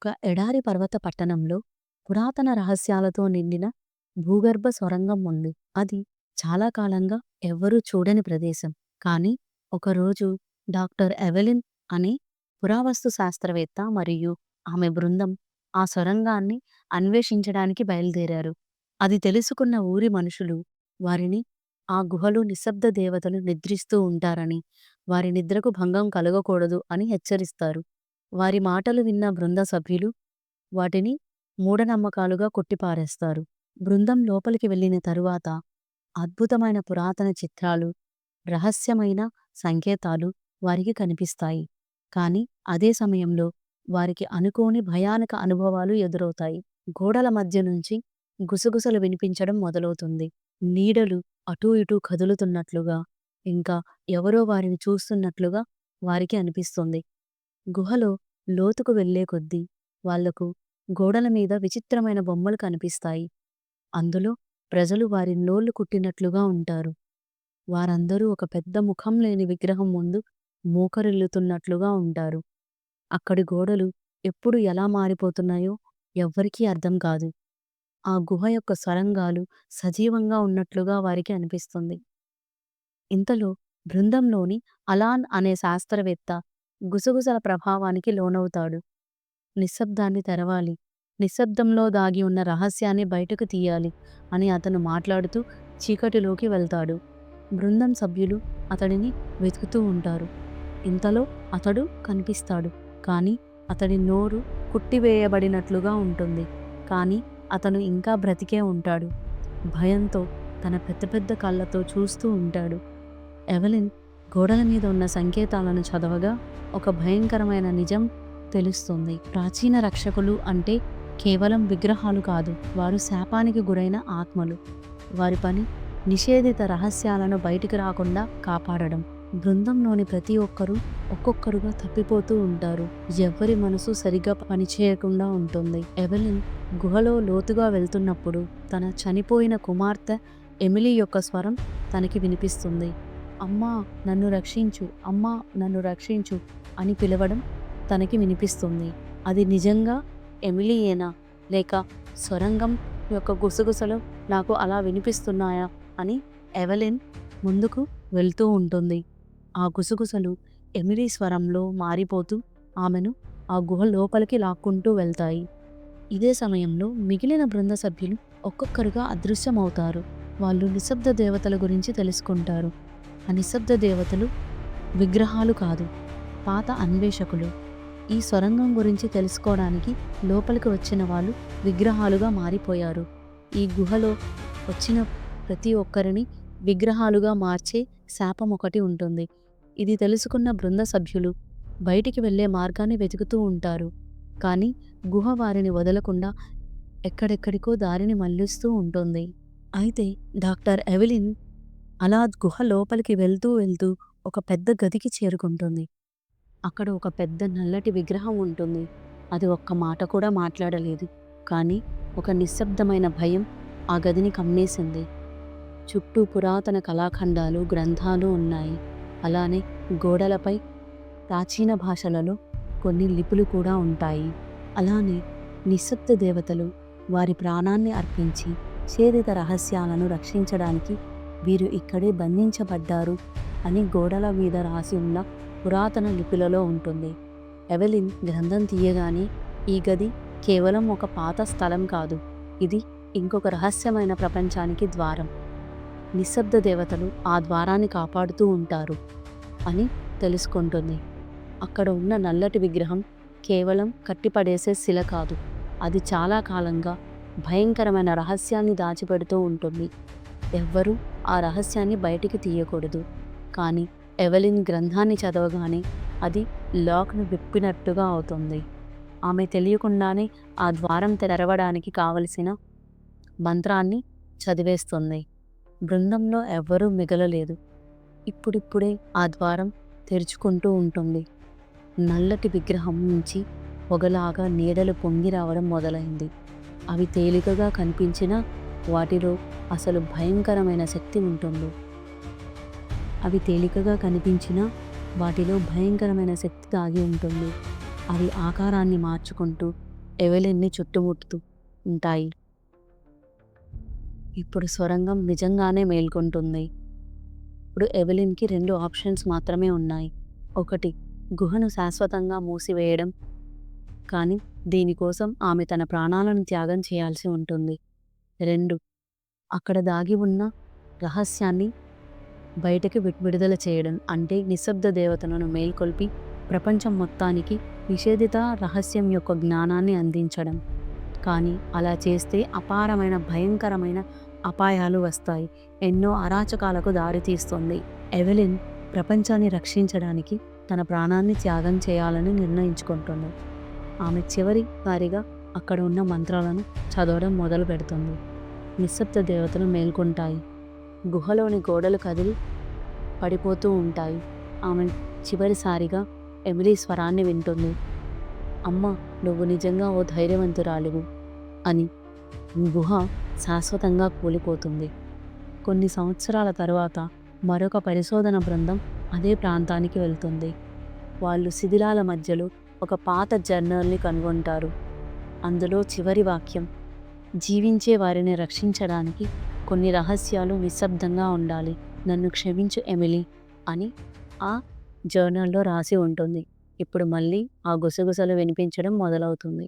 ఒక ఎడారి పర్వత పట్టణంలో పురాతన రహస్యాలతో నిండిన భూగర్భ సొరంగం ఉంది. అది చాలా కాలంగా ఎవ్వరూ చూడని ప్రదేశం. కానీ ఒకరోజు డాక్టర్ ఎవెలిన్ అనే పురావస్తు శాస్త్రవేత్త మరియు ఆమె బృందం ఆ సొరంగాన్ని అన్వేషించడానికి బయలుదేరారు. అది తెలుసుకున్న ఊరి మనుషులు వారిని ఆ గుహలో నిశ్శబ్ద దేవతలు నిద్రిస్తూ ఉంటారని, వారి నిద్రకు భంగం కలగకూడదు అని హెచ్చరిస్తారు. వారి మాటలు విన్న బృంద సభ్యులు వాటిని మూఢనమ్మకాలుగా కొట్టిపారేస్తారు. బృందం లోపలికి వెళ్ళిన తరువాత అద్భుతమైన పురాతన చిత్రాలు, రహస్యమైన సంకేతాలు వారికి కనిపిస్తాయి. కానీ అదే సమయంలో వారికి అనుకోని భయానక అనుభవాలు ఎదురవుతాయి. గోడల మధ్య నుంచి గుసగుసలు వినిపించడం మొదలవుతుంది. నీడలు అటూ ఇటూ కదులుతున్నట్లుగా, ఇంకా ఎవరో వారిని చూస్తున్నట్లుగా వారికి అనిపిస్తుంది. గుహలో లోతుకు వెళ్ళే కొద్దీ వాళ్లకు గోడల మీద విచిత్రమైన బొమ్మలు కనిపిస్తాయి. అందులో ప్రజలు వారి నోళ్లు కుట్టినట్లుగా ఉంటారు. వారందరూ ఒక పెద్ద ముఖం లేని విగ్రహం ముందు మోకరిల్లుతున్నట్లుగా ఉంటారు. అక్కడి గోడలు ఎప్పుడు ఎలా మారిపోతున్నాయో ఎవ్వరికీ అర్థం కాదు. ఆ గుహ యొక్క సొరంగాలు సజీవంగా ఉన్నట్లుగా వారికి అనిపిస్తుంది. ఇంతలో బృందంలోని అలాన్ అనే శాస్త్రవేత్త గుసగుసల ప్రభావానికి లోనవుతాడు. నిశ్శబ్దాన్ని తెరవాలి, నిశ్శబ్దంలో దాగి ఉన్న రహస్యాన్ని బయటకు తీయాలి అని అతను మాట్లాడుతూ చీకటిలోకి వెళ్తాడు. బృందం సభ్యులు అతడిని వెతుకుతూ ఉంటారు. ఇంతలో అతడు కనిపిస్తాడు. కానీ అతడి నోరు కుట్టివేయబడినట్లుగా ఉంటుంది. కానీ అతను ఇంకా బ్రతికే ఉంటాడు. భయంతో తన పెద్ద పెద్ద కళ్ళతో చూస్తూ ఉంటాడు. ఎవెలిన్ గోడల మీద ఉన్న సంకేతాలను చదవగా ఒక భయంకరమైన నిజం తెలుస్తుంది. ప్రాచీన రక్షకులు అంటే కేవలం విగ్రహాలు కాదు, వారు శాపానికి గురైన ఆత్మలు. వారి పని నిషేధిత రహస్యాలను బయటికి రాకుండా కాపాడడం. బృందంలోని ప్రతి ఒక్కరూ ఒక్కొక్కరుగా తప్పిపోతూ ఉంటారు. ఎవ్వరి మనసు సరిగ్గా పనిచేయకుండా ఉంటుంది. ఎవెలిన్ గుహలో లోతుగా వెళ్తున్నప్పుడు తన చనిపోయిన కుమార్తె ఎమిలీ యొక్క స్వరం తనకి వినిపిస్తుంది. అమ్మా నన్ను రక్షించు, అమ్మా నన్ను రక్షించు అని పిలవడం తనకి వినిపిస్తుంది. అది నిజంగా ఎమిలీయేనా, లేక సొరంగం యొక్క గుసగుసలు నాకు అలా వినిపిస్తున్నాయా అని ఎవెలిన్ ముందుకు వెళ్తూ ఉంటుంది. ఆ గుసగుసలు ఎమిలీ స్వరంలో మారిపోతూ ఆమెను ఆ గుహ లోపలికి లాక్కుంటూ వెళ్తాయి. ఇదే సమయంలో మిగిలిన బృంద సభ్యులు ఒక్కొక్కరుగా అదృశ్యమవుతారు. వాళ్ళు నిశ్శబ్ద దేవతల గురించి తెలుసుకుంటారు. ఆ నిశ్శబ్ద దేవతలు విగ్రహాలు కాదు, పాత అన్వేషకులు. ఈ సొరంగం గురించి తెలుసుకోవడానికి లోపలికి వచ్చిన వాళ్ళు విగ్రహాలుగా మారిపోయారు. ఈ గుహలో వచ్చిన ప్రతి ఒక్కరిని విగ్రహాలుగా మార్చే శాపం ఒకటి ఉంటుంది. ఇది తెలుసుకున్న బృంద సభ్యులు బయటికి వెళ్లే మార్గాన్ని వెతుకుతూ ఉంటారు. కానీ గుహ వారిని వదలకుండా ఎక్కడెక్కడికో దారిని మళ్లిస్తూ ఉంటుంది. అయితే డాక్టర్ ఎవెలిన్ అలా గుహ లోపలికి వెళ్తూ వెళ్తూ ఒక పెద్ద గదికి చేరుకుంటుంది. అక్కడ ఒక పెద్ద నల్లటి విగ్రహం ఉంటుంది. అది ఒక్క మాట కూడా మాట్లాడలేదు. కానీ ఒక నిశ్శబ్దమైన భయం ఆ గదిని కమ్మేసింది. చుట్టూ పురాతన కళాఖండాలు, గ్రంథాలు ఉన్నాయి. అలానే గోడలపై ప్రాచీన భాషలలో కొన్ని లిపులు కూడా ఉంటాయి. అలానే నిశ్శబ్ద దేవతలు వారి ప్రాణాన్ని అర్పించి ఛేదిత రహస్యాలను రక్షించడానికి వీరు ఇక్కడే బంధించబడ్డారు అని గోడల మీద రాసి ఉన్న పురాతన లిపులలో ఉంటుంది. ఎవెలిన్ గ్రంథం తీయగానే ఈ గది కేవలం ఒక పాత స్థలం కాదు, ఇది ఇంకొక రహస్యమైన ప్రపంచానికి ద్వారం. నిశ్శబ్ద దేవతలు ఆ ద్వారాన్ని కాపాడుతూ ఉంటారు అని తెలుసుకుంటుంది. అక్కడ ఉన్న నల్లటి విగ్రహం కేవలం కట్టిపడేసే శిల కాదు, అది చాలా కాలంగా భయంకరమైన రహస్యాన్ని దాచిపెడుతూ ఉంటుంది. ఎవ్వరూ ఆ రహస్యాన్ని బయటికి తీయకూడదు. కానీ ఎవెలిన్ గ్రంథాన్ని చదవగానే అది లాక్ను విప్పినట్టుగా అవుతుంది. ఆమె తెలియకుండానే ఆ ద్వారం తెరవడానికి కావలసిన మంత్రాన్ని చదివేస్తుంది. బృందంలో ఎవ్వరూ మిగలలేదు. ఇప్పుడిప్పుడే ఆ ద్వారం తెరుచుకుంటూ ఉంటుంది. నల్లటి విగ్రహం నుంచి పొగలాగా నీడలు పొంగి రావడం మొదలైంది. అవి తేలికగా కనిపించినా వాటిలో అసలు భయంకరమైన శక్తి ఉంటుంది. అవి తేలికగా కనిపించినా వాటిలో భయంకరమైన శక్తి దాగి ఉంటుంది. అవి ఆకారాన్ని మార్చుకుంటూ ఎవెలిన్ని చుట్టుముడుతూ ఉంటాయి. ఇప్పుడు సొరంగం నిజంగానే మేల్కొంటుంది. ఇప్పుడు ఎవెలిన్‌కి 2 ఆప్షన్స్ మాత్రమే ఉన్నాయి. ఒకటి, గుహను శాశ్వతంగా మూసివేయడం. కానీ దీనికోసం ఆమె తన ప్రాణాలను త్యాగం చేయాల్సి ఉంటుంది. 2, అక్కడ దాగి ఉన్న రహస్యాన్ని బయటకి విడుదల చేయడం. అంటే నిశ్శబ్ద దేవతలను మేల్కొల్పి ప్రపంచం మొత్తానికి నిషేధిత రహస్యం యొక్క జ్ఞానాన్ని అందించడం. కానీ అలా చేస్తే అపారమైన భయంకరమైన అపాయాలు వస్తాయి. ఎన్నో అరాచకాలకు దారితీస్తుంది. ఎవెలిన్ ప్రపంచాన్ని రక్షించడానికి తన ప్రాణాన్ని త్యాగం చేయాలని నిర్ణయించుకుంటుంది. ఆమె చివరిసారిగా అక్కడ ఉన్న మంత్రాలను చదవడం మొదలు పెడుతుంది. నిశ్శబ్ద దేవతలు మేల్కొంటాయి. గుహలోని గోడలు కదిలి పడిపోతూ ఉంటాయి. ఆమె చివరిసారిగా ఎమిలీ స్వరాన్ని వింటుంది. అమ్మ, నువ్వు నిజంగా ఓ ధైర్యవంతురాలివి అని. గుహ శాశ్వతంగా కూలిపోతుంది. కొన్ని సంవత్సరాల తరువాత మరొక పరిశోధన బృందం అదే ప్రాంతానికి వెళ్తుంది. వాళ్ళు శిథిలాల మధ్యలో ఒక పాత జర్నల్ని కనుగొంటారు. అందులో చివరి వాక్యం, జీవించే వారిని రక్షించడానికి కొన్ని రహస్యాలు నిశ్శబ్దంగా ఉండాలి. నన్ను క్షమించు ఎమిలీ అని ఆ జర్నల్లో రాసి ఉంటుంది. ఇప్పుడు మళ్ళీ ఆ గుసగుసలు వినిపించడం మొదలవుతుంది.